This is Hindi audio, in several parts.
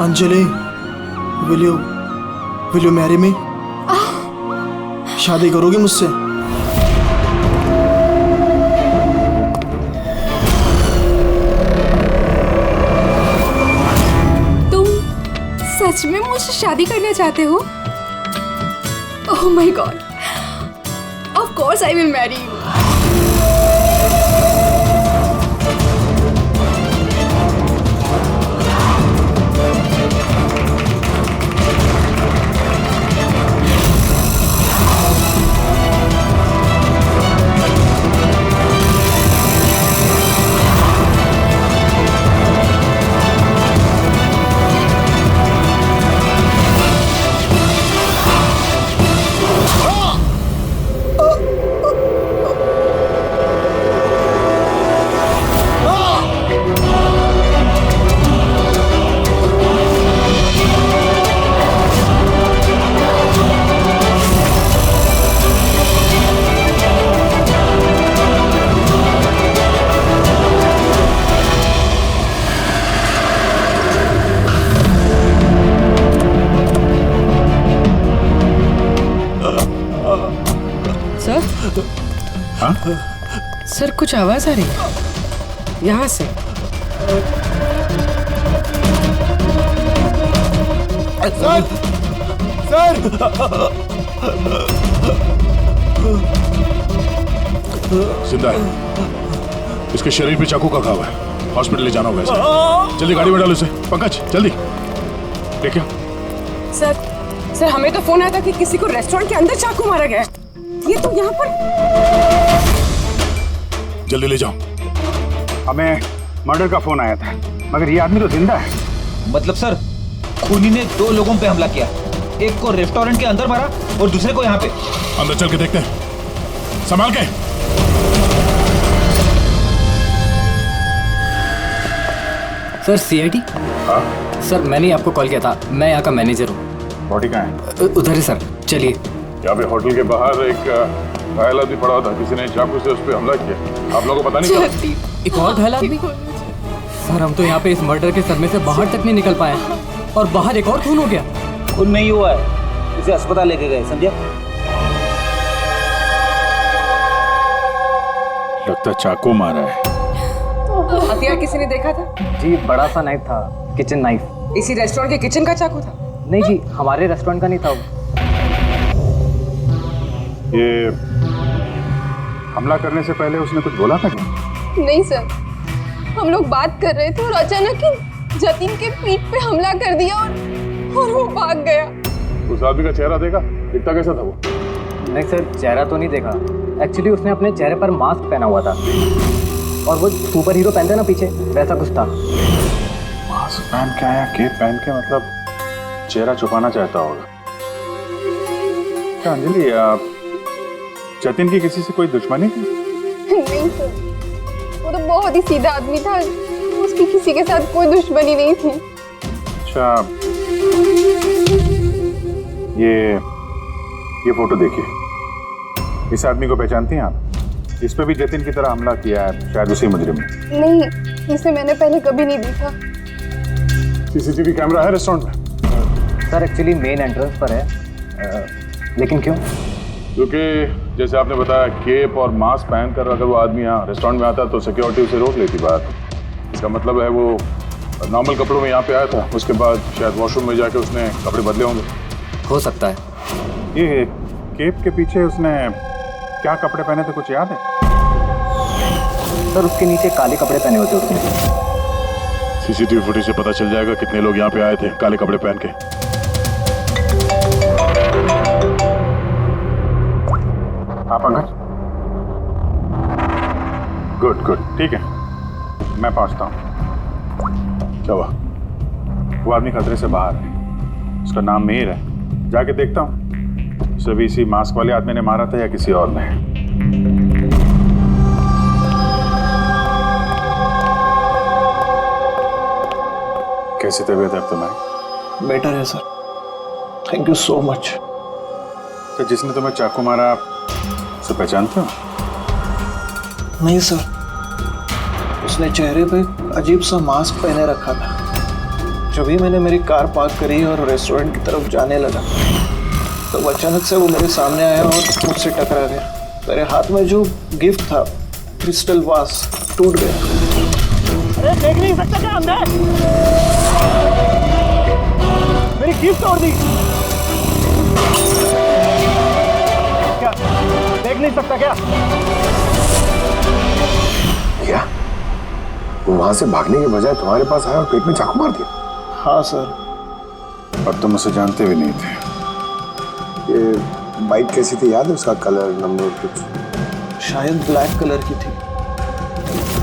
Anjali, will you marry me? शादी करोगी मुझसे? तुम सच में मुझसे शादी करना चाहते हो? Oh my God, of course I will marry you. Sir कुछ आवाज आ रही है यहाँ से। सर सर जिंदा है, इसके शरीर पे चाकू का घाव है, हॉस्पिटल ले जाना होगा इसे। जल्दी गाड़ी में डालो इसे। पंकज जल्दी देखिए। सर हमें तो फोन आया था कि किसी को रेस्टोरेंट के अंदर चाकू मारा गया है। ये तो यहाँ पर। जल्दी ले जाओ। हमें मर्डर का फोन आया था, मगर ये आदमी तो जिंदा है। मतलब सर, खूनी ने 2 लोगों पे हमला किया, एक को रेस्टोरेंट के अंदर मारा और दूसरे को यहाँ पे। अंदर चल के देखते हैं, संभाल के। Sir CID? हाँ सर मैंने ही आपको कॉल किया था, मैं यहाँ का मैनेजर हूँ। बॉडी कहाँ है? उधर है सर, चलिए। यहाँ पे होटल के बाहर एक घायल आदमी पड़ा था, किसी ने चाकू से उस पर हमला किया। आप लोगों को पता नहीं चला? एक और घायल आदमी? सर हम तो यहाँ पे इस मर्डर के सदमे से बाहर तक नहीं निकल पाए, और बाहर एक और खून हो गया। खून नहीं हुआ है, इसे अस्पताल लेके गए, समझे? लगता चाकू मारा है। हथियार किसी ने देखा था? जी बड़ा सा नाइफ था, किचन नाइफ। इसी रेस्टोरेंट के किचन का चाकू था? नहीं जी, हमारे रेस्टोरेंट का नहीं था। ये हमला करने से पहले उसने कुछ बोला था क्या? नहीं सर, हम लोग बात कर रहे थे और अचानक ही जतिन के पीठ पे हमला कर दिया और वो भाग गया। उस आदमी का चेहरा देखा? दिखता कैसा था वो? नहीं सर, चेहरा तो नहीं देखा। एक्चुअली उसने अपने चेहरे पर मास्क पहना हुआ था, और वो सुपर हीरो पहनते ना पीछे, वैसा कुछ था। मास्क पहन के आया, केप पहन के, मतलब चेहरा छुपाना चाहता होगा। क्या अंजलि, जतिन की किसी से कोई दुश्मनी थी? नहीं सर, वो तो बहुत ही सीधा आदमी था, उसकी किसी के साथ कोई दुश्मनी नहीं थी। अच्छा, ये फोटो देखिए। इस आदमी को पहचानती हैं आप? इस पे भी जतिन की तरह हमला किया है, शायद उसी मुजरिम ने। नहीं, इसे मैंने पहले कभी नहीं देखा। सीसीटीवी कैमरा है रेस्टोरेंट में? सर एक्चुअली मेन एंट्रेंस पर है, लेकिन क्यों? क्योंकि जैसे आपने बताया, केप और मास्क पहनकर अगर वो आदमी यहाँ रेस्टोरेंट में आता तो सिक्योरिटी उसे रोक लेती बात। इसका मतलब है वो नॉर्मल कपड़ों में यहाँ पे आया था, उसके बाद शायद वॉशरूम में जाके उसने कपड़े बदले होंगे। हो सकता है। ये केप के पीछे उसने क्या कपड़े पहने थे, कुछ याद है? सर उसके नीचे काले कपड़े पहने होते उसने। सीसीटीवी फुटेज से पता चल जाएगा कितने लोग यहाँ पे आए थे काले कपड़े पहन के। आप पंकज? गुड गुड, ठीक है, मैं पहुंचता हूँ। क्या हुआ? वो आदमी खतरे से बाहर है, उसका नाम मीर है। जाके देखता हूँ सभी इसी मास्क वाले आदमी ने मारा था या किसी और ने। कैसी तबीयत है अब तुम्हारी? बेटर है sir, thank you so much. तो जिसने तुम्हें चाकू मारा, उसे पहचानते हो? नहीं सर, उसने चेहरे पे अजीब सा मास्क पहने रखा था। जब भी मैंने मेरी कार पार्क करी और रेस्टोरेंट की तरफ जाने लगा तो अचानक से वो मेरे सामने आया और मुझसे टकरा गया। मेरे हाथ में जो गिफ्ट था, क्रिस्टल वास, टूट गया। अरे देख नहीं सकता क्या अंदर? मेरी गिफ्ट तोड़ दी। क्या देख नहीं सकता क्या? क्या वो वहां से भागने के बजाय तुम्हारे पास आया और पेट में चाकू मार दिया? हाँ सर। और तुम उसे जानते भी नहीं थे। ये बाइक कैसी थी याद है? उसका कलर, नंबर कुछ? शायद ब्लैक कलर की थी।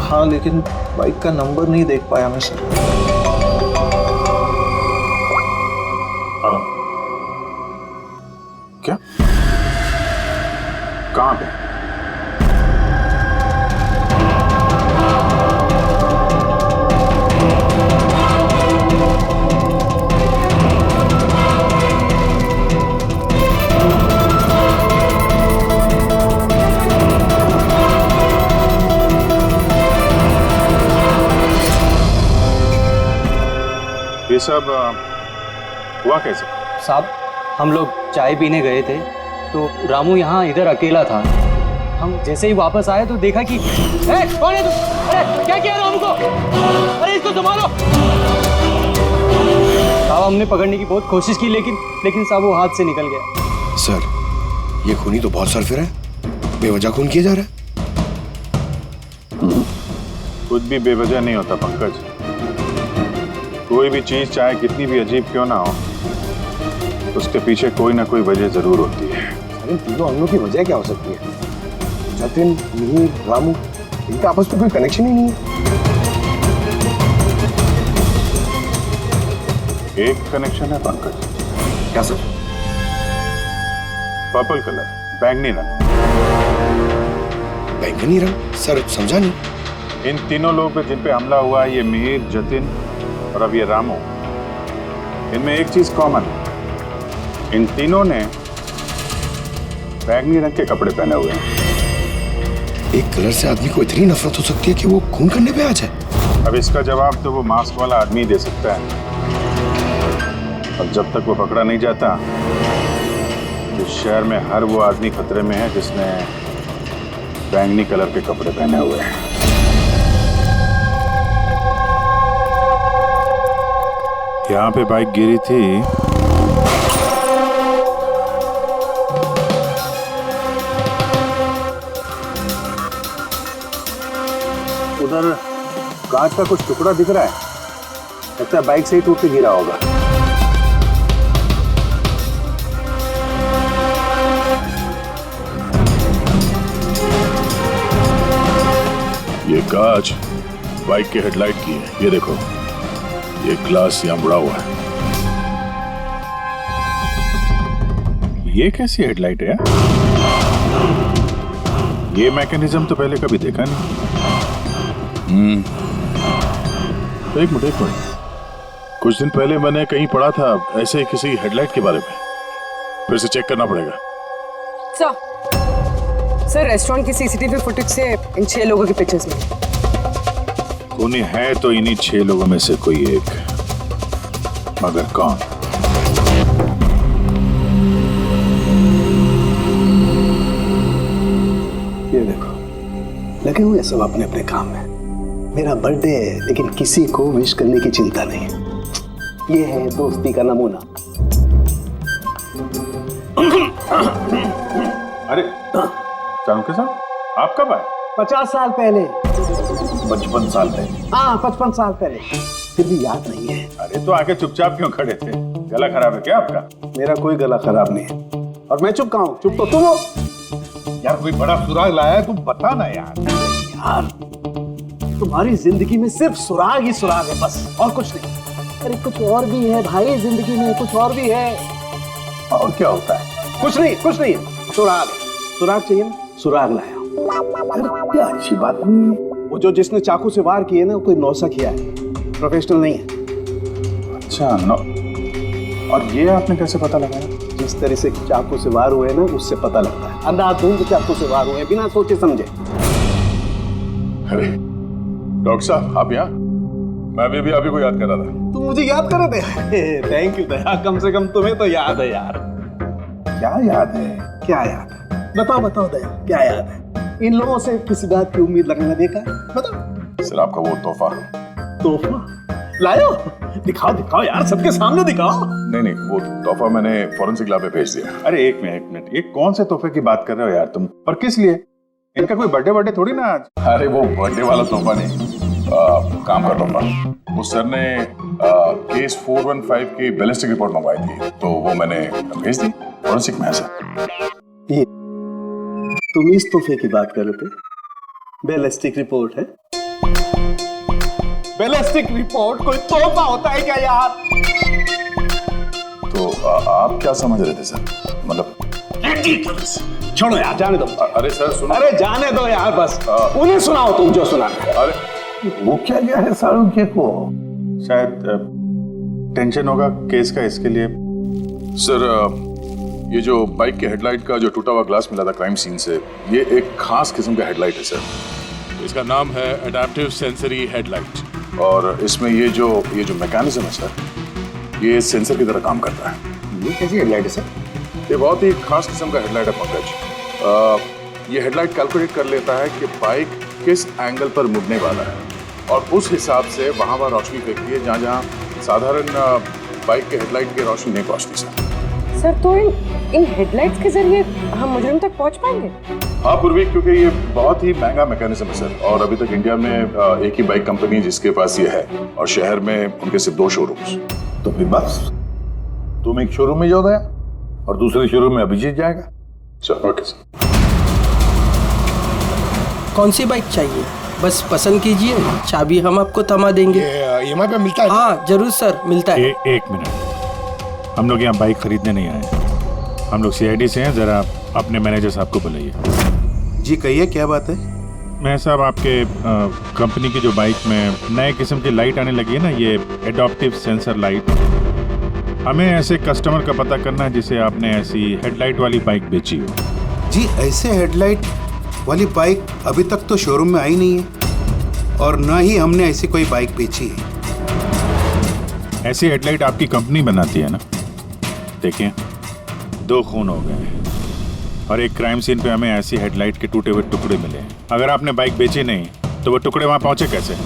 हाँ, लेकिन बाइक का नंबर नहीं देख पाया मैं सर। हाँ। क्या? कहाँ पे? ये सब हुआ कैसे? साहब, हम लोग चाय पीने गए थे तो रामू यहाँ इधर अकेला था। हम जैसे ही वापस आए तो देखा कि कौन है तू? अरे क्या किया रामू को? अरे इसको संभालो। साहब, हमने पकड़ने की बहुत कोशिश की लेकिन साहब वो हाथ से निकल गया। सर, ये खूनी तो बहुत सरफिर है, बेवजह खून किया जा रहा है। कुछ भी बेवजह नहीं होता पंकज। कोई भी चीज चाहे कितनी भी अजीब क्यों ना हो, उसके पीछे कोई ना कोई वजह जरूर होती है। इन तीनों अंगों की वजह क्या हो सकती है? जतिन, मिहिर, रामू, इनका आपस में कोई कनेक्शन ही नहीं है। एक कनेक्शन है पंकज। क्या सर? पर्पल कलर, बैंगनी रंग। बैंगनी रंग? सर समझा नहीं। इन तीनों लोगों पे जिन पे हमला हुआ, ये मिहिर, जतिन और अब ये रामू, इनमें एक चीज कॉमन है। इन तीनों ने बैंगनी रंग के कपड़े पहने हुए हैं। एक कलर से आदमी को इतनी नफरत हो सकती है कि वो खून करने पे आ जाए। अब इसका जवाब तो वो मास्क वाला आदमी दे सकता है। और जब तक वो पकड़ा नहीं जाता, इस शहर में हर वो आदमी खतरे में है जिसने बैंगनी कलर के कपड़े पहने हुए हैं। यहाँ पे बाइक गिरी थी, उधर कांच का कुछ टुकड़ा दिख रहा है। लगता है बाइक से ही टूट के गिरा होगा। ये कांच बाइक के हेडलाइट की है। ये देखो, ये ग्लास यहाँ मुड़ा हुआ है। ये कैसी हेडलाइट है यार? ये मैकेनिज्म तो पहले कभी देखा नहीं। एक मिनट। कुछ दिन पहले मैंने कहीं पढ़ा था ऐसे किसी हेडलाइट के बारे में। फिर से चेक करना पड़ेगा। सर, रेस्टोरेंट की सीसीटीवी फुटेज से इन 6 लोगों के पिक्चर्स में खूनी है तो इन्हीं 6 लोगों में से कोई एक, मगर कौन? ये देखो, लगे हुए सब अपने अपने काम में। मेरा बर्थडे है लेकिन किसी को विश करने की चिंता नहीं। ये है दोस्ती का नमूना। अरे चाणक्य साहब, आप कब आए? 50 साल पहले। 55 साल पहले? हाँ, 55 साल पहले। फिर भी याद नहीं है। अरे तो आके चुपचाप क्यों खड़े थे? गला खराब है क्या आपका? मेरा कोई गला खराब नहीं है और मैं चुप कहाँ हूँ? चुप तो तुम हो। यार कोई बड़ा सुराग लाया है, तुम बता ना यार। यार, तुम्हारी जिंदगी में सिर्फ सुराग ही सुराग है, बस और कुछ नहीं। अरे कुछ और भी है भाई जिंदगी में, कुछ और भी है। और क्या होता है? कुछ नहीं। सुराग चाहिए ना? सुराग लाया हूं। अरे क्या अच्छी बात नहीं है। वो जो जिसने चाकू से वार किए ना, वो कोई नौसा किया है, प्रोफेशनल नहीं है। अच्छा नो। और ये आपने कैसे पता लगाया? जिस तरह से चाकू से वार हुए ना, उससे पता लगता है। अंधाधुंध चाकू से वार हुए बिना सोचे समझे। अरे डॉक्टर साहब, आप यहाँ? मैं अभी को याद कर रहा था। तुम मुझे याद कर रहे थे। थैंक यू दया, कम से कम तुम्हें तो याद है यार। क्या याद है? क्या याद है? बताओ बताओ दया, क्या याद है? इन लोगों से किसी बात की उम्मीद लगाना देखा है? बताओ। सर आपका वो तोहफा। तोहफा लायो? दिखाओ दिखाओ यार, सबके सामने दिखाओ। नहीं, वो तोहफा मैंने फॉरेंसिक लैब में भेज दिया। अरे एक मिनट, ये कौन से तोहफे की बात कर रहे हो यार तुम? और किस लिए? इनका कोई बर्थडे थोड़ी ना आज। अरे वो बर्थडे वाला तोहफा नहीं, काम का तोहफा। उस सर ने केस 415 की बैलिस्टिक रिपोर्ट मंगवाई थी, तो वो मैंने भेज दी। फॉरेंसिक में है सर। ये तुम इस तोहफे की बात कर रहे थे? बैलिस्टिक रिपोर्ट है? बैलिस्टिक रिपोर्ट कोई तोहफा होता है क्या यार? तो आप क्या समझ रहे थे सर? मतलब छोड़ो यार, जाने दो। अरे सर सुनो। अरे जाने दो यार, बस उन्हें सुनाओ तुम जो सुनाना है। अरे वो क्या गया है शाहरुख को? शायद टेंशन होगा केस का, इसके लिए। सर ये जो बाइक के हेडलाइट का जो टूटा हुआ ग्लास मिला था क्राइम सीन से, ये एक खास किस्म का हेडलाइट है सर। इसका नाम है एडेप्टिव सेंसरी हेडलाइट, और इसमें ये जो मैकेनिज्म है सर, ये सेंसर की तरह काम करता है। ये कैसी हेडलाइट है सर? ये बहुत ही खास किस्म का हेडलाइट है पंकज। ये हेडलाइट कैलकुलेट कर लेता है कि बाइक किस एंगल पर मुड़ने वाला है, और उस हिसाब से वहाँ रोशनी फेंकती है जहाँ साधारण बाइक के हेडलाइट की रोशनी नहीं पहुँचती सर। तो इन हेडलाइट्स के जरिए हम मुजरिम तक पहुंच पाएंगे? हाँ पूर्वी, क्योंकि ये बहुत ही महंगा मैकेनिज्म है सर, और अभी तक इंडिया में एक ही बाइक कंपनी जिसके पास ये है, और शहर में उनके सिर्फ 2 शोरूम्स। तो फिर बस तुम एक शोरूम में जाओ दया, और दूसरे शोरूम में अभिजीत जाएगा। Sir okay sir. कौन सी बाइक चाहिए? बस पसंद कीजिए, चाबी हम आपको थमा देंगे। EMI पे मिलता है? हाँ जरूर सर, मिलता है। एक मिनट, हम लोग यहाँ बाइक खरीदने नहीं आए, हम लोग CID से हैं। जरा अपने मैनेजर साहब को बुलाइए। जी कहिए, क्या बात है? मैं साहब आपके कंपनी की जो बाइक में नए किस्म की लाइट आने लगी है ना, ये एडॉप्टिव सेंसर लाइट, हमें ऐसे कस्टमर का पता करना है जिसे आपने ऐसी हेडलाइट वाली बाइक बेची हो। जी ऐसे हेडलाइट वाली बाइक अभी तक तो शोरूम में आई नहीं है, और न ही हमने ऐसी कोई बाइक बेची है। ऐसी हेडलाइट आपकी कंपनी बनाती है ना? देखिए 2 खून हो गए हैं, और एक क्राइम सीन पे हमें ऐसी हेडलाइट के टूटे हुए टुकड़े मिले हैं। अगर आपने बाइक बेची नहीं तो वो टुकड़े वहाँ पहुँचे कैसे?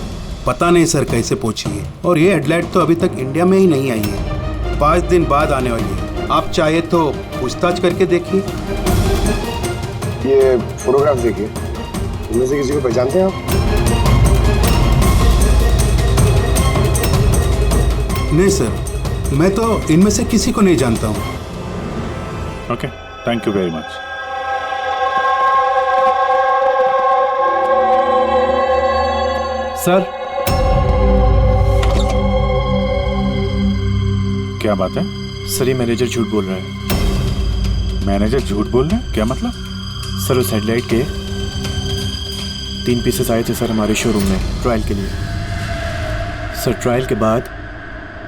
पता नहीं सर कैसे पहुंची है, और ये हेडलाइट तो अभी तक इंडिया में ही नहीं आई है, 5 दिन बाद आने वाली है। आप चाहे तो पूछताछ करके देखिए। ये फोटोग्राफ देखिए, इनमें से किसी को पहचानते हैं आप? नहीं सर, मैं तो इनमें से किसी को नहीं जानता हूँ। Okay, thank you very much. Sir क्या बात है? सर ये मैनेजर झूठ बोल रहा है। मैनेजर झूठ बोल रहे हैं? क्या मतलब? सर उस हेडलाइट के 3 पीसेस आए थे सर हमारे शोरूम में ट्रायल के लिए। सर ट्रायल के बाद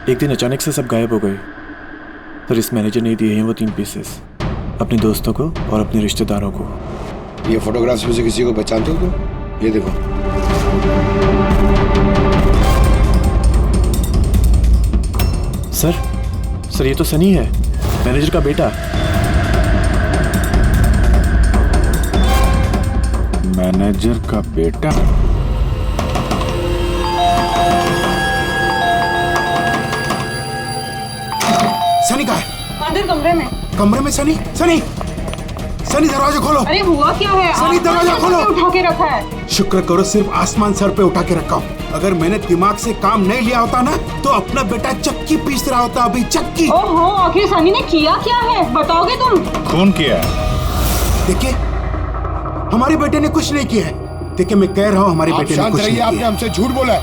एक दिन अचानक से सब गायब हो गए। सर इस मैनेजर ने दिए हैं वो 3 पीसेस अपने दोस्तों को और अपने रिश्तेदारों को। ये फोटोग्राफ्स में से किसी को पहचानते हो तुम? ये देखो। सर ये तो सनी है, मैनेजर का बेटा। मैनेजर का बेटा? सनी कहाँ है? अंदर कमरे में। कमरे में सनी? सनी दरवाजा खोलो। अरे हुआ क्या है? सनी दरवाजा खोलो। उठा के रखा है। शुक्र करो सिर्फ आसमान सर पे उठा के रखा हूँ। अगर मैंने दिमाग से काम नहीं लिया होता ना तो अपना बेटा चक्की पीस रहा होता अभी, चक्की। ओहो, आखिर सनी ने किया क्या है बताओगे तुम? खून किया है। देखिए हमारे बेटे ने कुछ नहीं किया है। देखिए मैं कह रहा हूँ हमारे बेटे ने कुछ नहीं किया। आपने हमसे झूठ बोला है।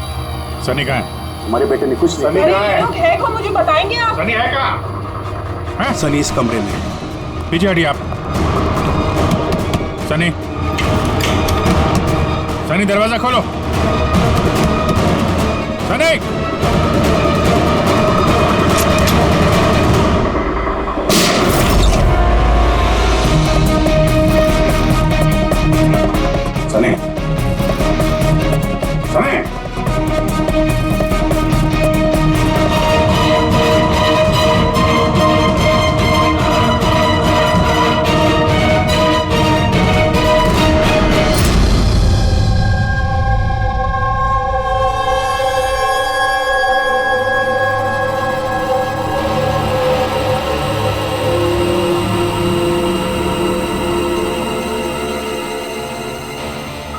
सनी कहाँ है? हमारे बेटे ने कुछ नहीं किया। ये लोग है कौन, मुझे बताएंगे आप? सनी है कहाँ? सनी इस कमरे में। पीछे हटिए आप। सनी दरवाजा खोलो। सनी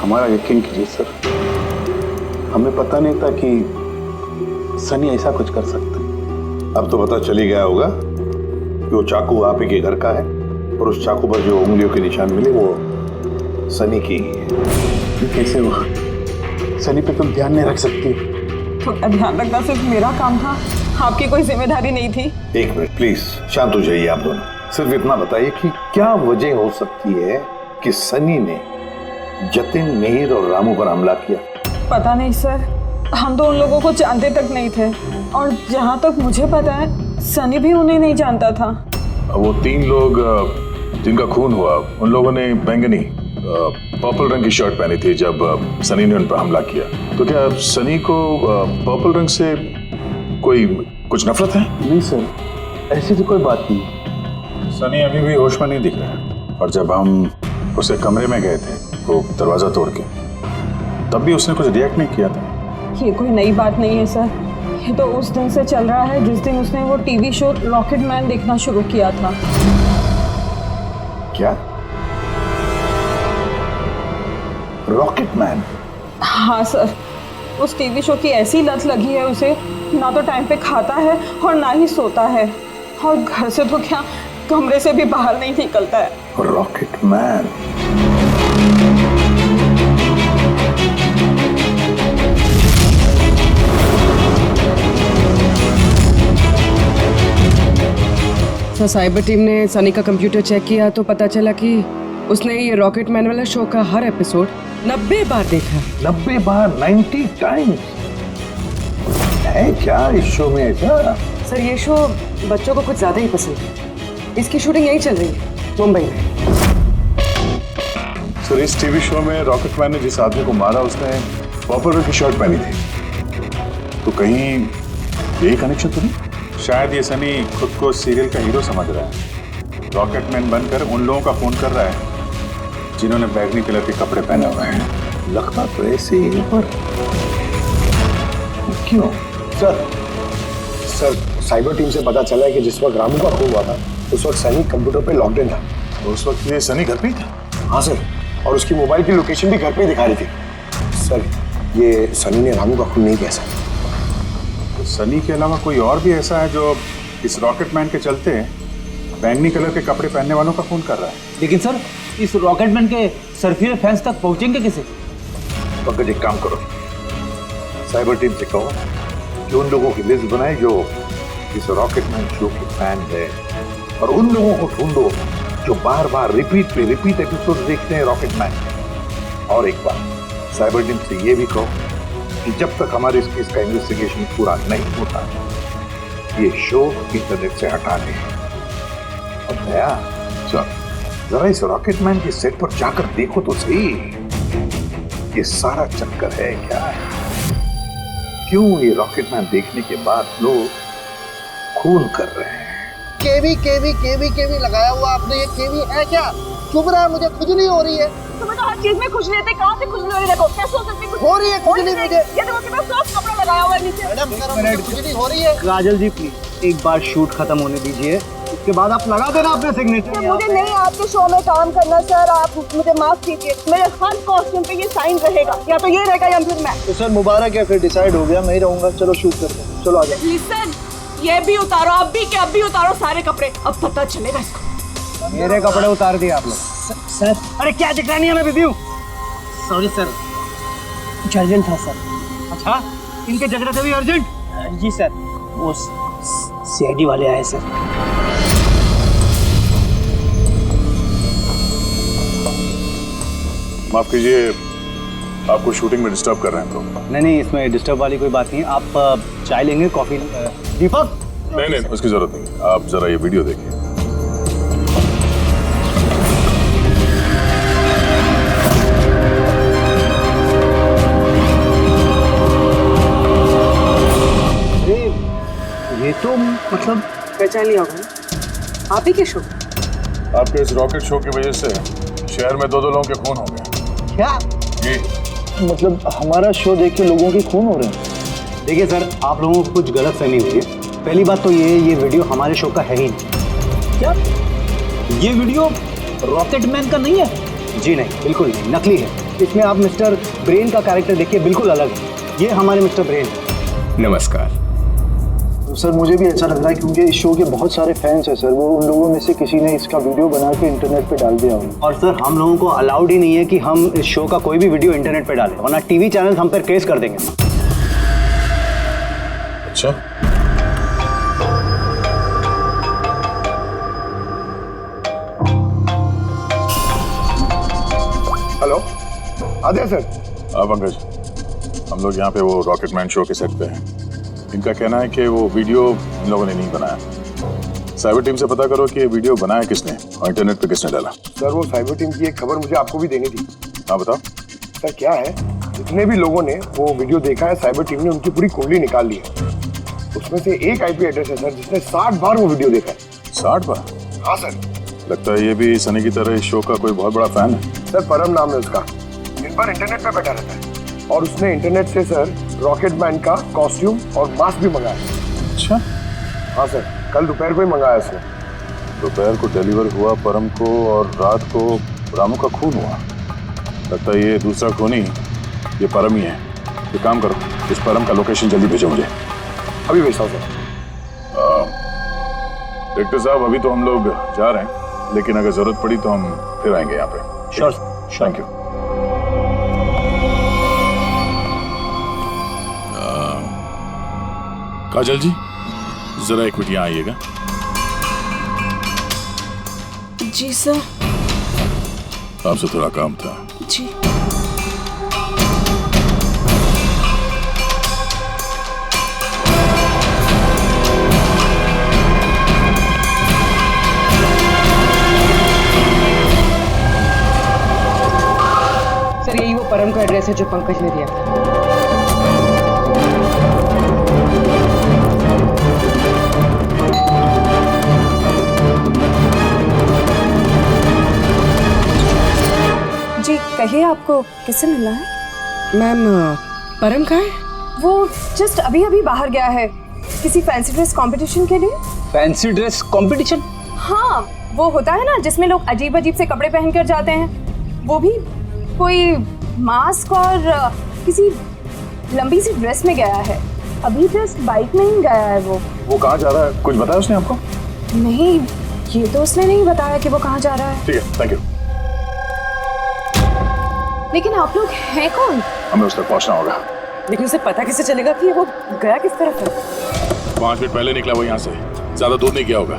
हमारा यकीन कीजिए सर, हमें पता नहीं था कि सनी ऐसा कुछ कर सकता है। अब तो पता चल ही गया होगा कि वो चाकू आप ही के घर का है और उस चाकू पर जो उंगलियों के निशान मिले वो सनी की ही है। कैसे हुआ? सनी पे तुम ध्यान नहीं रख सकती? तो ध्यान रखना सिर्फ मेरा काम था, आपकी कोई जिम्मेदारी नहीं थी। एक मिनट प्लीज, शांत हो जाइए आप दोनों। सिर्फ इतना बताइए कि क्या वजह हो सकती है कि सनी ने जतिन, मिहिर और रामू पर हमला किया? पता नहीं सर, हम तो उन लोगों को जानते तक नहीं थे और जहाँ तक मुझे पता है सनी भी उन्हें नहीं जानता था। वो 3 लोग जिनका खून हुआ, उन लोगों ने बैंगनी पर्पल रंग की शर्ट पहनी थी जब सनी ने उन पर हमला किया। तो क्या सनी को पर्पल रंग से कुछ नफरत है? नहीं सर, ऐसी तो कोई बात नहीं। सनी अभी भी होश में नहीं दिख रहा है और जब हम उसे कमरे में गए थे वो दरवाजा तोड़ के, तब भी उसने कुछ रिएक्ट नहीं किया था। ये कोई नई बात नहीं है सर, ये तो उस दिन से चल रहा है जिस दिन उसने वो टीवी शो रॉकेट मैन देखना शुरू किया था। क्या? Rocket man? हाँ सर, उस टीवी शो की ऐसी लत लगी है उसे, ना तो टाइम पे खाता है और ना ही सोता है और घर से तो क्या कमरे से भी बाहर नहीं निकलता है। Rocket man? Sir cyber team ने सनी का कंप्यूटर चेक किया तो पता चला कि उसने ये रॉकेट मैन वाला शो का हर एपिसोड 90 बार देखा है। 90 बार? 90 टाइम्स? है क्या इस शो में ऐसा? सर ये शो बच्चों को कुछ ज्यादा ही पसंद है, इसकी शूटिंग यही चल रही है मुंबई में। सर इस टीवी शो में रॉकेट मैन ने जिस आदमी को मारा उसने पर्पल रंग की शर्ट पहनी थी, तो कहीं यही कनेक्शन तो नहीं? शायद ये सनी खुद को सीरियल का हीरो समझ रहा है, रॉकेट मैन बनकर उन लोगों का खून कर रहा है जिन्होंने बैगनी कलर के कपड़े पहने हुए हैं। लगता तो ऐसे ही, पर क्यों? सर साइबर टीम से पता चला है कि जिस वक्त रामू का खून हुआ था उस वक्त सनी कंप्यूटर पे लॉकडाउन था। तो उस वक्त ये सनी घर पे ही था? हाँ सर, और उसकी मोबाइल की लोकेशन भी घर पे ही दिखा रही थी। सर ये सनी ने रामू का खून नहीं किया सर। तो सनी के अलावा कोई और भी ऐसा है जो इस रॉकेट मैन के चलते बैंगनी कलर के कपड़े पहनने वालों का खून कर रहा है? लेकिन सर इस रॉकेटमैन के सरफिरे फैंस तक पहुंचेंगे कैसे? पंकज एक काम करो, साइबर टीम से कहो कि उन लोगों की लिस्ट बनाए जो इस रॉकेटमैन शो के फैन है और उन लोगों को ढूंढो जो बार बार रिपीट एपिसोड देखते हैं रॉकेटमैन। और एक बार साइबर टीम से ये भी कहो कि जब तक हमारे इस केस का इन्वेस्टिगेशन पूरा नहीं होता ये शो इंटरनेट से हटा दें। और दया जरा इस रॉकेटमैन के सेट पर जाकर देखो तो सही, ये सारा चक्कर है क्या? क्यों ये रॉकेटमैन देखने के बाद लोग खून कर रहे हैं? केवी लगाया हुआ आपने, ये केवी है क्या? चुभ रहा है, मुझे खुजली हो रही है। तुम्हें तो हर चीज में खुजली रहती है, कहाँ से खुजली हो रही है? देखो कैसे हो सकती है हो रही है खुजली मुझे। ये देखो कि मैं सॉफ्ट कपड़ा लगाया हुआ है नीचे। मैडम खुजली हो रही है। काजल जी प्लीज एक बार शूट खत्म होने दीजिए, उसके बाद आप लगा देना अपना सिग्नेचर। मुझे नहीं आपके शो में काम करना सर, आप मुझे माफ कीजिए। मेरे हर कॉस्ट्यूम पे ये साइन रहेगा, या तो ये रहेगा या फिर मैं। तो सर मुबारक है, फिर डिसाइड हो गया, मैं ही रहूंगा। चलो शूट करते हैं, चलो आ जाओ। लिसन, ये भी उतारो, अब भी उतारो सारे कपड़े, अब पता चलेगा इसको। मेरे कपड़े उतार दिए आप लोग। सर अरे क्या दिख रहा नहीं है, मैं बिजी हूँ। सॉरी सर, कुछ अर्जेंट था सर। अच्छा इनके झगड़े से भी अर्जेंट? जी सर, वो सीआईडी वाले आए सर। माफ कीजिए, आपको शूटिंग में डिस्टर्ब कर रहे हैं तो? नहीं इसमें डिस्टर्ब वाली कोई बात नहीं। आप चाय लेंगे, कॉफी? दीपक नहीं उसकी जरूरत नहीं, आप जरा ये वीडियो देखिए। ये तो मतलब पहचान लिया होगा आप ही के शो? आपके इस रॉकेट शो की वजह से शहर में 2 लोगों के खून हो गए। क्या? जी मतलब हमारा शो देख के लोगों के खून हो रहे हैं? देखिए सर, आप लोगों को कुछ गलत फहमी हुई है। पहली बात तो ये वीडियो हमारे शो का है ही नहीं। क्या ये वीडियो रॉकेटमैन का नहीं है? जी नहीं, बिल्कुल नहीं, नकली है। इसमें आप मिस्टर ब्रेन का कैरेक्टर देखिए, बिल्कुल अलग है। ये हमारे मिस्टर ब्रेन है। नमस्कार सर, मुझे भी अच्छा लग रहा है क्योंकि इस शो के बहुत सारे फैंस हैं सर। वो उन लोगों में से किसी ने इसका वीडियो बना के इंटरनेट पे डाल दिया होगा। और सर हम लोगों को अलाउड ही नहीं है कि हम इस शो का कोई भी वीडियो इंटरनेट पे डालें, वरना टीवी चैनल हम पर केस कर देंगे। अच्छा, हेलो आदित्य सर। पंकज, हम लोग यहाँ पे वो रॉकेटमैन शो के सेट पे हैं। इनका कहना है कि वो वीडियो इन लोगों ने नहीं बनाया। साइबर टीम से पता करो कि ये वीडियो बनाया किसने और इंटरनेट पे किसने डाला। सर वो साइबर टीम की एक खबर मुझे आपको भी देनी थी। हाँ बताओ। सर क्या है, जितने भी लोगों ने वो वीडियो देखा है, साइबर टीम ने उनकी पूरी कुंडली निकाल ली है। उसमें से एक आईपी एड्रेस है सर जिसने 60 बार वो वीडियो देखा है। 60 बार? हाँ सर। लगता है ये भी सनी की तरह इस शो का कोई बहुत बड़ा फैन है। सर परम नाम है उसका, दिन भर इंटरनेट पे बैठा रहता है और उसने इंटरनेट से सर रॉकेटमैन का कॉस्ट्यूम और मास्क भी मंगाया। अच्छा। हाँ सर, कल दोपहर को ही मंगाया उसने। दोपहर को डिलीवर हुआ परम को और रात को रामू का खून हुआ। लगता है ये दूसरा खूनी ये परम ही है। ये काम करो, इस परम का लोकेशन जल्दी भेजो मुझे। अभी भेजता हूँ सर। डायरेक्टर साहब, अभी तो हम लोग जा रहे हैं, लेकिन अगर जरूरत पड़ी तो हम फिर आएंगे यहाँ पे। Sure, thank you. Kajal ji, जरा एक मिनट यहाँ आइएगा। जी सर। आपसे थोड़ा काम था। जी। सर यही वो परम का एड्रेस है जो पंकज ने दिया था। जी कहिए, आपको किससे मिलना है? मैम परम का है? वो जस्ट अभी अभी बाहर गया है किसी फैंसी ड्रेस कंपटीशन के लिए। Fancy dress competition? हाँ, वो होता है ना जिसमें लोग अजीब अजीब से कपड़े पहनकर जाते हैं। वो भी कोई मास्क और किसी लंबी सी ड्रेस में गया है। अभी जस्ट बाइक में ही गया है वो कहाँ जा रहा है, कुछ बताया उसने आपको? नहीं, ये तो उसने नहीं बताया कि वो कहाँ जा रहा है। ठीक है, थैंक यू। लेकिन आप लोग हैं कौन? हमें उस तक पहुंचना होगा। लेकिन उसे पता कैसे चलेगा कि वो गया किस तरफ है? 5 मिनट पहले निकला वो यहाँ से, ज्यादा दूर नहीं गया होगा।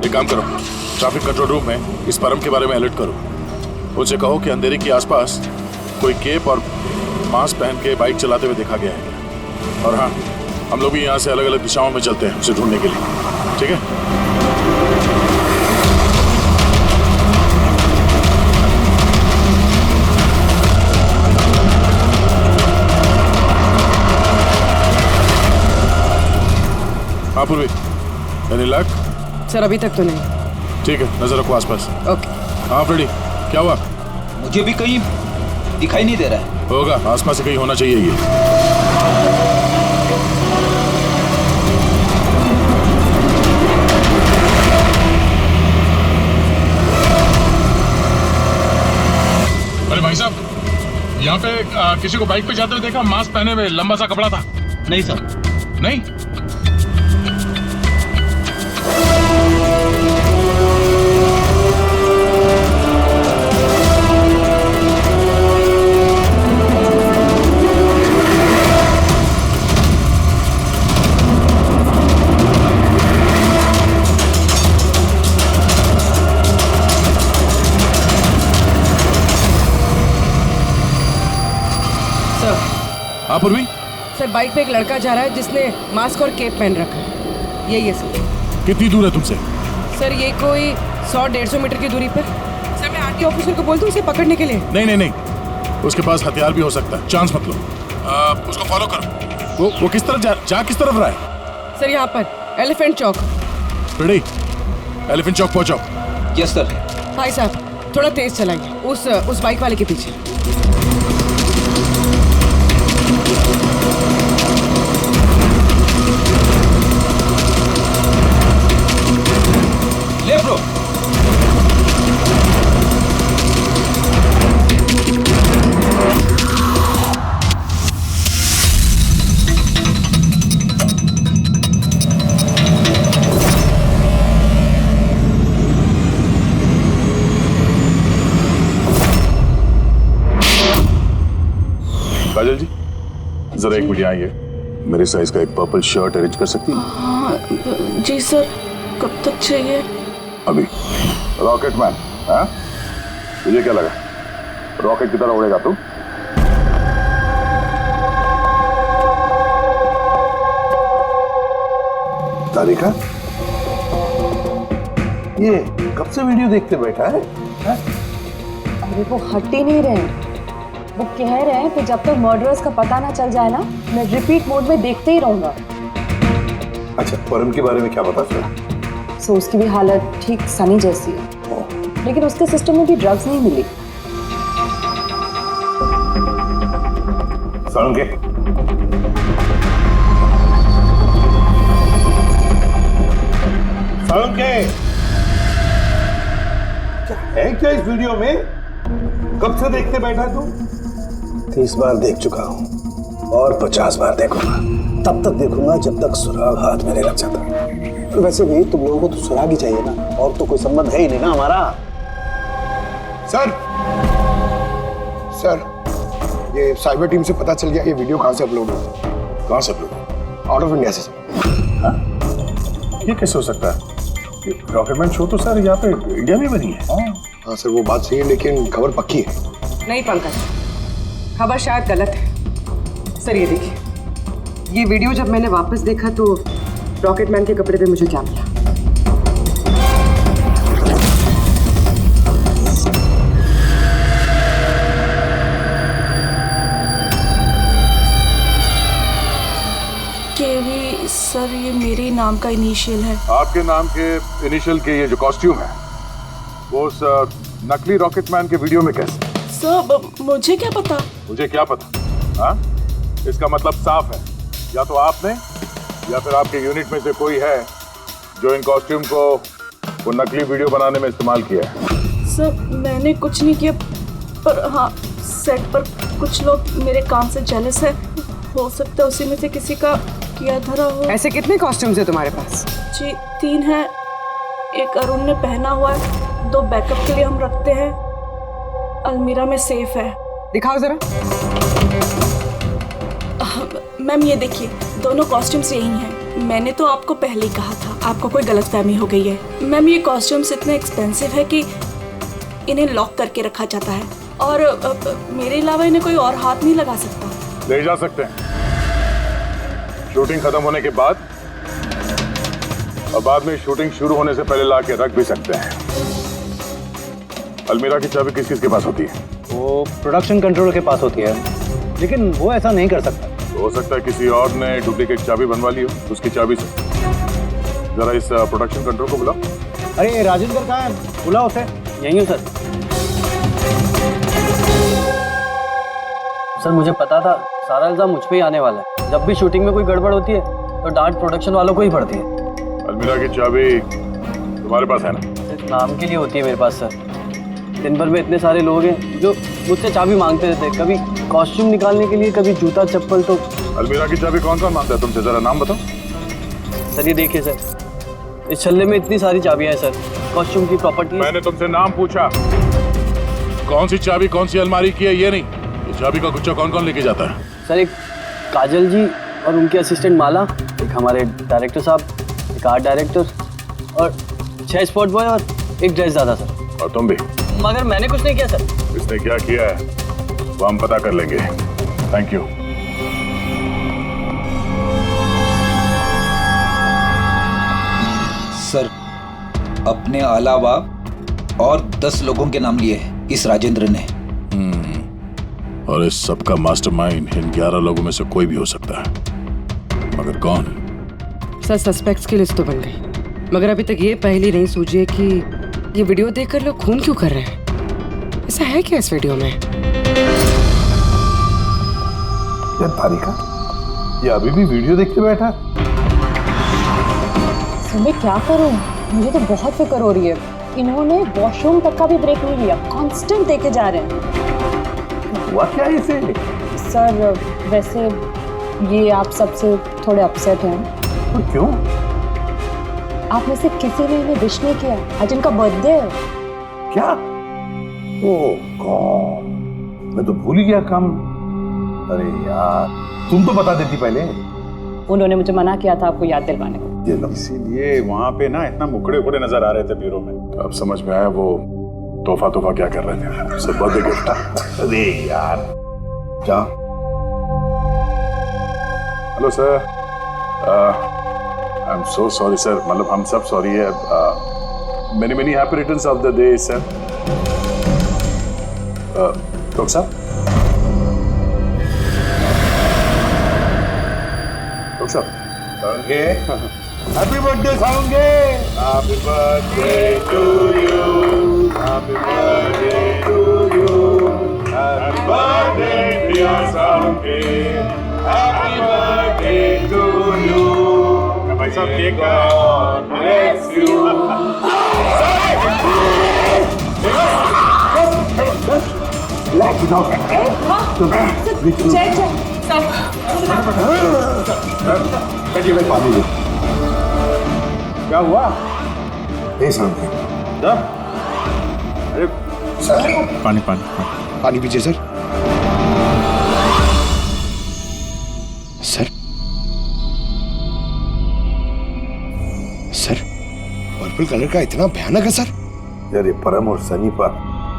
एक काम करो, ट्रैफिक कंट्रोल रूम में इस परम के बारे में अलर्ट करो। उनसे कहो कि अंधेरे के आसपास कोई केप और मास्क पहन के बाइक चलाते हुए देखा गया है। और हाँ, हम लोग भी यहाँ से अलग अलग दिशाओं में चलते हैं उसे ढूंढने के लिए। ठीक है? हाँ पूर्वी, एनी लक? सर अभी तक तो नहीं। ठीक है, नजर रखो आसपास। ओके। हाँ फ्रेडी, क्या हुआ? मुझे भी कहीं दिखाई नहीं दे रहा है। होगा, आसपास से कहीं होना चाहिए ये। अरे भाई साहब, यहाँ पे किसी को बाइक पे जाते हुए देखा, मास्क पहने हुए, लंबा सा कपड़ा था। नहीं सर। नहीं? हाँ पूर्वी? सर बाइक पे एक लड़का जा रहा है जिसने मास्क और केप पहन रखा है। यही है सर। कितनी दूर है तुमसे? सर ये कोई 100-150 मीटर की दूरी पर। सर मैं आरटी ऑफिसर को बोल दूं उसे पकड़ने के लिए? नहीं नहीं नहीं, उसके पास हथियार भी हो सकता है, चांस मत लो। उसको फॉलो करो। वो किस तरफ जा किस तरफ रहा है? सर यहाँ पर elephant Chowk. Ready, elephant Chowk पहुंचाओ। Yes sir. भाई साहब थोड़ा तेज चलाइए, उस बाइक वाले के पीछे। ले ब्रो। जरा एक मिनट आइए, मेरे साइज का एक पर्पल शर्ट अरेंज कर सकती हैं? हाँ जी सर, कब तक चाहिए? अभी। रॉकेटमैन, हाँ? तुझे क्या लगा रॉकेट की तरह उड़ेगा तू? तारिका, ये कब से वीडियो देखते बैठा है? अरे वो हट ही नहीं रहे। वो कह रहे हैं कि जब तक मर्डरर्स का पता ना चल जाए ना, मैं रिपीट मोड में देखते ही रहूंगा। अच्छा, परम के बारे में क्या पता चला? सो उसकी भी हालत ठीक सनी जैसी है, लेकिन उसके सिस्टम में भी ड्रग्स नहीं मिली। सनम के क्या है क्या इस वीडियो में? कब से देखते बैठा तू? 30 बार देख चुका हूँ और 50 बार देखूंगा। तब तक देखूंगा जब तक सुराग हाथ में नहीं लग जाता। वैसे भी तुम लोगों को तो सुराग ही चाहिए ना, और तो कोई संबंध है ही नहीं ना हमारा। सर, सर, ये साइबर टीम से पता चल गया ये वीडियो कहाँ से अपलोड हुआ? कहाँ से अपलोड? आउट ऑफ इंडिया से सर। हाँ? ये कैसे हो सकता है? रॉकेटमैन शो तो सर यहाँ पे इंडिया में बनी है। हाँ सर, वो बात सही है, लेकिन खबर पक्की है। नहीं पंकज, खबर शायद गलत है। सर ये देखिए, ये वीडियो जब मैंने वापस देखा तो रॉकेटमैन के कपड़े पे मुझे क्या मिला? केवी सर, ये मेरे नाम का इनिशियल है। आपके नाम के इनिशियल के ये जो कॉस्ट्यूम है वो उस नकली रॉकेटमैन के वीडियो में कैसे? सर मुझे क्या पता? मुझे क्या पता? हाँ? इसका मतलब साफ है, या तो आपने या फिर आपके यूनिट में से कोई है जो इन कॉस्ट्यूम को वो नकली वीडियो बनाने में इस्तेमाल किया है। सर मैंने कुछ नहीं किया, पर हाँ सेट पर कुछ लोग मेरे काम से जेलस है। हो सकता है उसी में से किसी का किया धरा हो। ऐसे कितने कॉस्ट्यूम्स है तुम्हारे पास? जी 3 है। एक अरुण ने पहना हुआ है, 2 बैकअप के लिए हम रखते हैं। अलमीरा में सेफ है। दिखाओ जरा। मैम ये देखिए, दोनों कॉस्ट्यूम्स यही हैं। मैंने तो आपको पहले ही कहा था, आपको कोई गलतफहमी हो गई है। मैम ये कॉस्ट्यूम्स इतने एक्सपेंसिव है कि इन्हें लॉक करके रखा जाता है, और मेरे अलावा इन्हें कोई और हाथ नहीं लगा सकता। ले जा सकते हैं शूटिंग खत्म होने के बाद, और बाद में शूटिंग शुरू होने से पहले ला के रख भी सकते हैं। अलमीरा की चाबी किस किस के पास होती है? वो प्रोडक्शन कंट्रोलर के पास होती है, लेकिन वो ऐसा नहीं कर सकता। हो सकता है किसी और ने डुप्लीकेट चाबी बनवा ली हो उसकी चाबी से। जरा इस प्रोडक्शन कंट्रोल को बुलाओ। अरे राजेंद्र कहाँ है? बुलाओ उसे। यही हूँ सर। सर मुझे पता था सारा इल्जाम मुझ पे ही आने वाला है। जब भी शूटिंग में कोई गड़बड़ होती है तो डांट प्रोडक्शन वालों को ही पड़ती है। अलमीरा की चाबी तुम्हारे पास है ना? सिर्फ नाम के लिए होती है मेरे पास सर। दिन भर में इतने सारे लोग हैं जो मुझसे चाबी मांगते रहते हैं, कभी कॉस्ट्यूम निकालने के लिए, कभी जूता चप्पल। तो अलमीरा की चाबी कौन कौन मांगता है तुमसे? जरा नाम बताओ। सर ये देखिए सर, इस छल्ले में इतनी सारी चाबियां हैं सर, कॉस्ट्यूम की, प्रॉपर्टी। मैंने तुमसे नाम पूछा, कौन सी चाबी कौन सी अलमारी की है, ये नहीं। ये चाबी का गुच्छा कौन कौन लेके जाता है? सर एक काजल जी और उनके असिस्टेंट माला, एक हमारे डायरेक्टर साहब, एक आर्ट डायरेक्टर, और 6 स्पॉट बॉय और एक ड्रेस दादा सर। और तुम भी? मगर मैंने कुछ नहीं किया सर। इसने क्या किया है वो हम पता कर लेंगे। Thank you. सर अपने अलावा और 10 लोगों के नाम लिए हैं इस राजेंद्र ने। और इस सबका मास्टरमाइंड इन 11 लोगों में से कोई भी हो सकता है, मगर कौन? सर सस्पेक्ट्स की लिस्ट तो बन गई, मगर अभी तक ये पहली नहीं सूझी है कि ये वीडियो देखकर लोग खून क्यों कर रहे हैं। ऐसा है क्या इस वीडियो में? यार तारिका, ये अभी भी वीडियो देखते बैठा? सर मैं क्या करूं, मुझे तो बहुत फिक्र हो रही है। इन्होंने वॉशरूम तक का भी ब्रेक नहीं लिया, कांस्टेंट देके जा रहे हैं। हुआ क्या है इसे? सर वैसे ये आप सबसे थोड़े अपसेट हैं। तो क्यों? आप में से किसी ने इन्हें विश नहीं किया, आज इनका बर्थडे है। क्या? ओह गॉड, मैं तो भूल ही गया काम। अरे यार, तुम तो बता देती पहले। उन्होंने मुझे मना किया था आपको याद दिलवाने को। ये लो, इसीलिए वहां पे ना इतना मुकड़े उकड़े नजर आ रहे थे ब्यूरो में। तो अब समझ में आया वो तोहफा क्या कर रहे थे। सब बर्थडे गिफ्ट। अरे यार, क्या? Hello sir, I am so sorry sir, मतलब हम सब सॉरी है। Many happy returns of the day sir. Doctor साहब, डॉक्टर साहब, happy birthday Saunge. Happy birthday to you, happy birthday to you, happy birthday dear Saunge, happy birthday to you. भाई साहब केक गॉड ब्लेस यू। पानी दो। क्या हुआ? ए सामने। अरे पानी पानी पानी पीजिए sir. Sir, sir, purple colour का इतना भयानक है सर? यार ये परम और सनी पर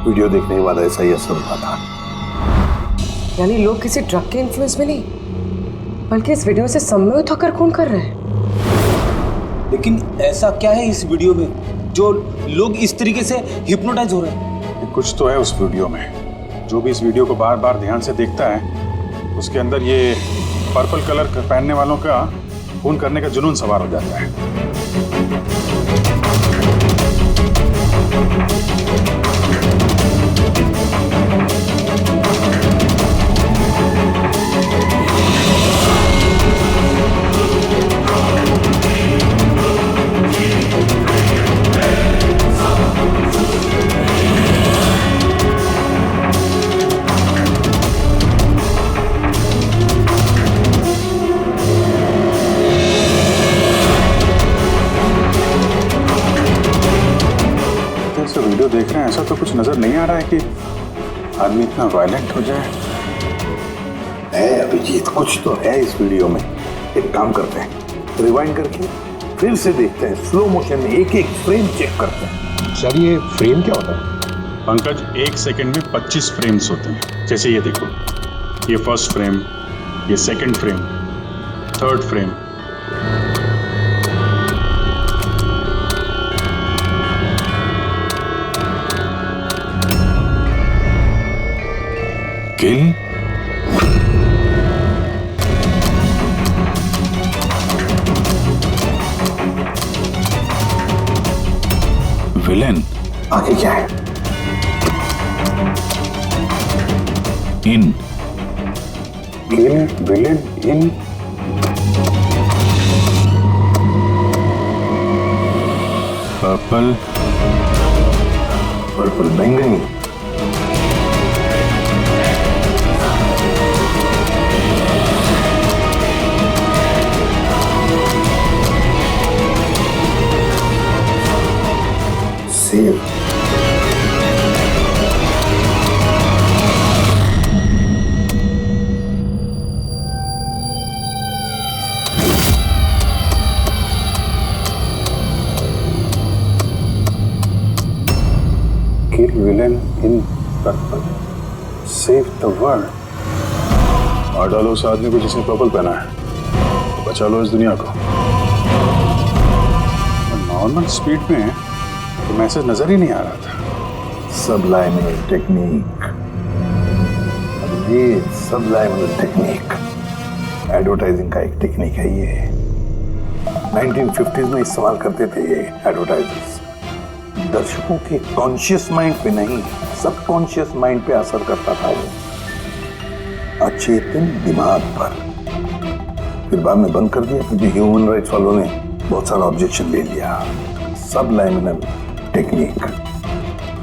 वीडियो देखने के बाद ऐसा ही असर हुआ था। यानी लोग किसी ड्रग के इन्फ्लुएंस में नहीं, बल्कि इस वीडियो से सम्मोहित होकर खून कर रहे हैं। लेकिन ऐसा क्या है इस वीडियो में जो लोग इस तरीके से हिप्नोटाइज हो रहे हैं? कुछ तो है उस वीडियो में। जो भी इस वीडियो को बार बार ध्यान से देखता है, उसके अंदर ये पर्पल कलर पहनने वालों का खून करने का जुनून सवार हो जाता है। वीडियो देख रहे हैं, ऐसा तो कुछ नजर नहीं आ रहा है कि आदमी इतना वायलेंट हो जाए। अभिजीत, कुछ तो है इस वीडियो में। एक काम करते हैं, रिवाइंड करके फिर से देखते हैं, स्लो मोशन में एक एक फ्रेम चेक करते हैं। सर ये फ्रेम क्या होता है? पंकज, 1 सेकंड में 25 फ्रेम्स होते हैं। जैसे ये देखो, ये फर्स्ट फ्रेम, ये सेकंड फ्रेम, थर्ड फ्रेम। किल, विलेन, आगे क्या है? इन, किल, विलेन, इन, पर्पल, पर्पल बैंगनी, save, kill villain in purple, save the world। मार डालो उस आदमी को जिसने पर्पल पहना है, तो बचा लो इस दुनिया को। नॉर्मल स्पीड में तो मैसेज नजर ही नहीं आ रहा था। सबलाइमिनल टेक्निक, ये सबलाइमिनल टेक्निक एडवर्टाइजिंग का एक टेक्निक है। ये 1950s में इस्तेमाल करते थे ये एडवर्टाइजर्स। दर्शकों के कॉन्शियस माइंड पे नहीं, सबकॉन्शियस माइंड पे असर करता था ये, अचेतन दिमाग पर। फिर बाद में बंद कर दिया क्योंकि ह्यूमन राइट्स वालों ने बहुत सारा ऑब्जेक्शन ले लिया। सबलाइमिनल टेक्निक।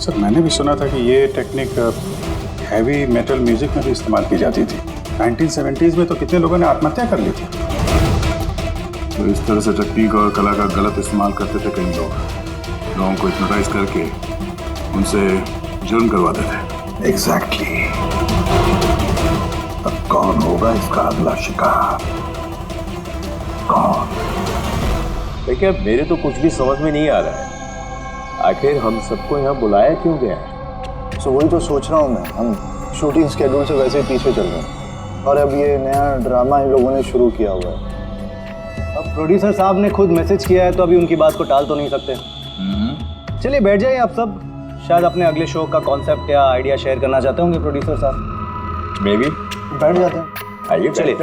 सर, मैंने भी सुना था कि ये टेक्निक हैवी मेटल म्यूजिक में भी इस्तेमाल की जाती थी। 1970s में तो कितने लोगों ने आत्महत्या कर ली थी। तो इस तरह से टेक्निक और कला का गलत इस्तेमाल करते थे कई लोगों को हिप्नोटाइज करके उनसे जुर्म करवाते थे। एग्जैक्टली। अब कौन कौन होगा इसका अगला शिकार? कौन? देखिए मेरे तो कुछ भी समझ में नहीं आ रहा है, आखिर हम सबको यहाँ बुलाया क्यों गया है? तो वही तो सोच रहा हूँ मैं। हम शूटिंग स्केड्यूल से वैसे ही पीछे चल रहे हैं और अब ये नया ड्रामा इन लोगों ने शुरू किया हुआ है। अब प्रोड्यूसर साहब ने खुद मैसेज किया है तो अभी उनकी बात को टाल तो नहीं सकते। चलिए बैठ जाइए आप सब, शायद अपने अगले शो का कॉन्सेप्ट या आइडिया शेयर करना चाहते होंगे प्रोड्यूसर साहब। मे बी बैठ जाते हैं। आइए चलिए।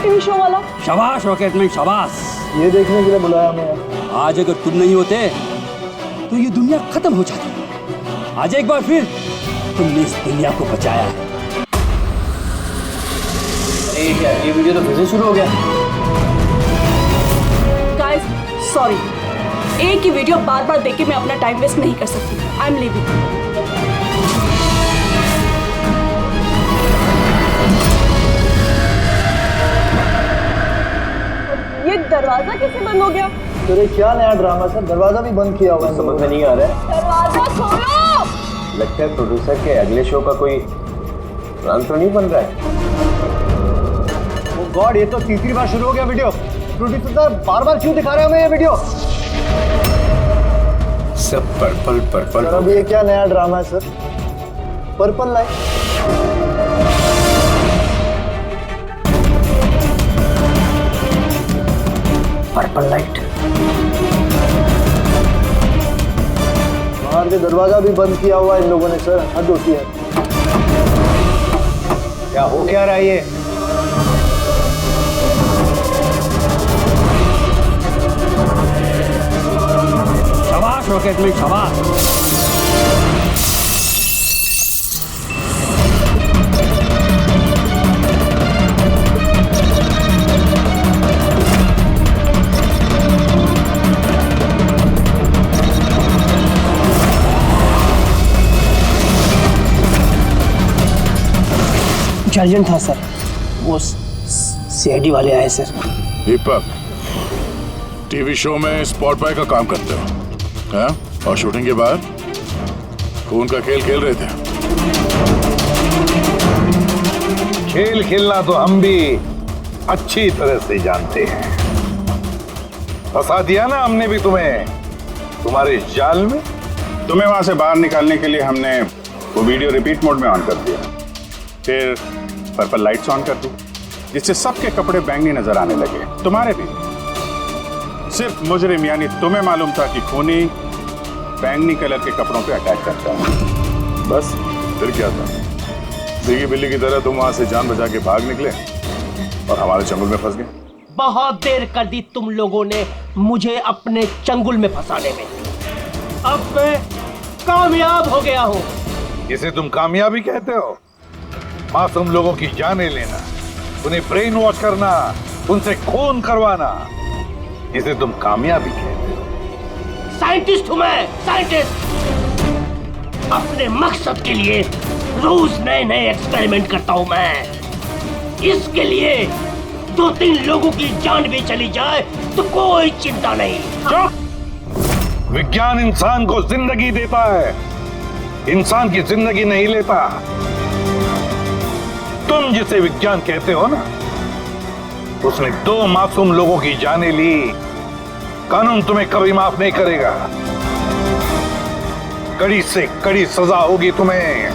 टीवी शो वाला। शाबाश रॉकेटमैन शाबाश। ये देखने के लिए बुलाया हमें। आज अगर तुम नहीं होते तो ये दुनिया खत्म हो जाती। आज एक बार फिर तुमने इस दुनिया को बचाया है। क्या ये वीडियो तो फिर से शुरू हो गया? गाइस सॉरी, एक ही वीडियो बार बार देख के मैं अपना टाइम वेस्ट नहीं कर सकती। I am leaving. ये दरवाजा कैसे बंद हो गया? तेरे क्या नया ड्रामा सर, दरवाजा भी बंद किया हुआ है। समझ में नहीं आ रहा है। दरवाजा खोलो। लगता है प्रोड्यूसर के अगले शो का कोई प्लान तो नहीं बन रहा है। गॉड, ये तो तीसरी बार शुरू हो गया वीडियो। प्रोड्यूसर साहब बार बार क्यों दिखा रहे हो हमें ये वीडियो? सब पर्पल पर्पल। सर अब ये क्या नया ड्रामा है sir? Purple light. Purple light. बाहर से दरवाजा भी बंद किया हुआ है इन लोगों ने सर, हद होती है। क्या हो क्या रहा है ये? शाबाश रॉकेटमैन शाबाश। अर्जेंट था सर, वो सीआईडी वाले आए सर। दीपक, टीवी शो में स्पॉट बॉय का काम करते हो, हैं? और शूटिंग के बाद खून का खेल खेल रहे थे। खेल खेलना तो हम भी अच्छी तरह से जानते हैं। फंसा दिया ना हमने भी तुम्हें तुम्हारे जाल में। तुम्हें वहां से बाहर निकालने के लिए हमने वो वीडियो रिपीट मोड में ऑन कर दिया, फिर पर्पल लाइट्स ऑन कर दी, जिससे सबके कपड़े बैंगनी नजर आने लगे, तुम्हारे भी। सिर्फ मुजरिम यानी तुम्हें मालूम था कि खूनी बैंगनी कलर के कपड़ों पे अटैक करता है। बस फिर क्या था? सीगी बिल्ली की तरह तुम वहां से जान बचा के भाग निकले और हमारे चंगुल में फंस गए। बहुत देर कर दी तुम लोगों ने मुझे अपने चंगुल में फंसाने में। अब मैं कामयाब हो गया हूँ। इसे तुम कामयाबी कहते हो? मासूम लोगों की जानें लेना, उन्हें ब्रेन वॉश करना, उनसे खून करवाना, इसे तुम कामयाबी कहते हो? साइंटिस्ट हूं मैं, साइंटिस्ट। अपने मकसद के लिए रोज नए नए एक्सपेरिमेंट करता हूं मैं। इसके लिए 2-3 लोगों की जान भी चली जाए तो कोई चिंता नहीं। चुप! विज्ञान इंसान को जिंदगी देता है, इंसान की जिंदगी नहीं लेता। तुम जिसे विज्ञान कहते हो ना, उसने 2 मासूम लोगों की जानें ली। कानून तुम्हें कभी माफ नहीं करेगा। कड़ी से कड़ी सजा होगी तुम्हें।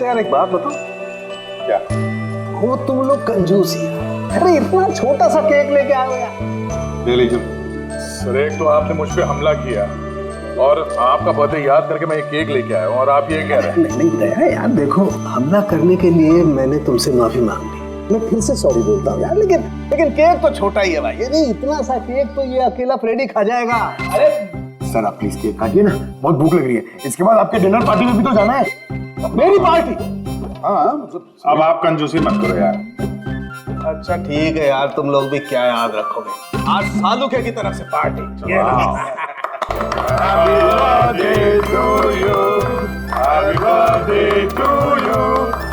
यार एक बात बताओ, क्या? वो तुम लोग कंजूस ही। अरे इतना छोटा सा केक लेके आए हो यार। ले लीजिए। सर एक तो आपने मुझ पे हमला किया, और आपका बर्थडे याद करके मैं ये केक लेके आया हूँ और आप ये कह रहे हैं। नहीं दया यार, देखो हमला करने के लिए मैंने तुमसे माफी मांग ली, मैं फिर से सॉरी बोलता हूँ यार, लेकिन केक तो छोटा ही है भाई। ये नहीं, इतना सा केक तो ये अकेला फ्रेडी खा जाएगा। अरे सर आप प्लीज केक काटिए ना, बहुत भूख लग रही है। इसके बाद आपके डिनर पार्टी में भी तो जाना है। मेरी पार्टी? हाँ मतलब अब आप कंजूसी मत करो यार। अच्छा ठीक है यार, तुम लोग भी क्या याद रखोगे, आज सालुके की तरफ से party. Happy birthday to you. Happy birthday to you.